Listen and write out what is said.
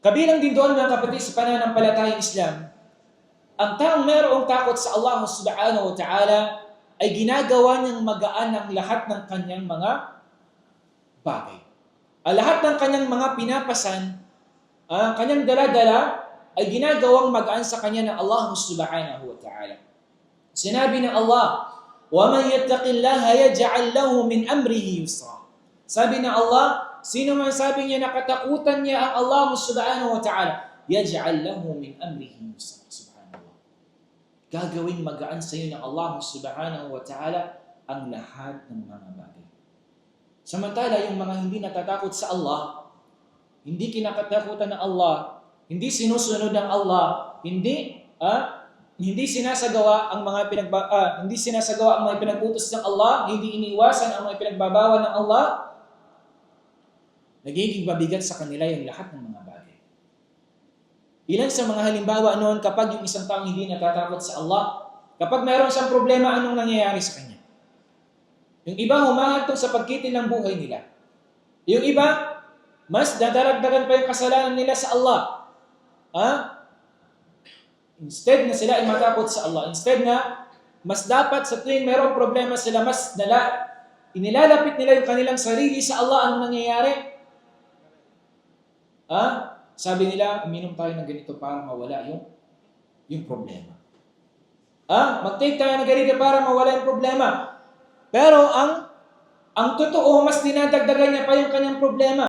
Kabilang din doon mga kapatid sa pananampalatayang Islam, ang taong mayroong takot sa Allah subhanahu wa ta'ala ay ginagawa niyang magaan ang lahat ng kanyang mga bagay. Lahat ng kanyang mga pinapasan, kanyang daladala, ay ginagawang magaan sa kanya ng Allah subhanahu wa ta'ala. Sinabi ng Allah, وَمَنْ يَتَّقِ اللَّهَ يَجْعَلْ لَهُ مِنْ أَمْرِهِ يُسْرًا. Sabi ng Allah, sino man sabi niya nakatakutan niya ang Allah subhanahu wa ta'ala, يَجْعَلْ لَهُ مِنْ أَمْرِهِ يُسْرًا. Subhanallah. Gagawing magaan sa iyo ng Allah subhanahu wa ta'ala ang lahat ng mga bagay. Samantala, yung mga hindi natatakot sa Allah, hindi kinakatakutan ng Allah, hindi sinusunod ng Allah, hindi sinasagawa ang mga pinag-utos ng Allah, hindi iniiwasan ang mga pinagbabawal ng Allah, nagiging mabigat sa kanila yung lahat ng mga bagay. Ilan sa mga halimbawa noon kapag yung isang taong hindi natatakot sa Allah, kapag mayroon siyang problema, anong nangyayari sa kanya? Yung iba humahantong sa pagkitil ng buhay nila. Yung iba, mas dadaragdagan pa yung kasalanan nila sa Allah. Instead na sila ay matakot sa Allah, instead na mas dapat sa tuwing mayroong problema sila, mas inilalapit nila yung kanilang sarili sa Allah, anong nangyayari? Sabi nila, uminom tayo ng ganito para mawala yung problema. Mag-take tayo ng ganito para mawala yung problema. Pero ang totoo, mas dinadagdagan niya pa yung kanyang problema.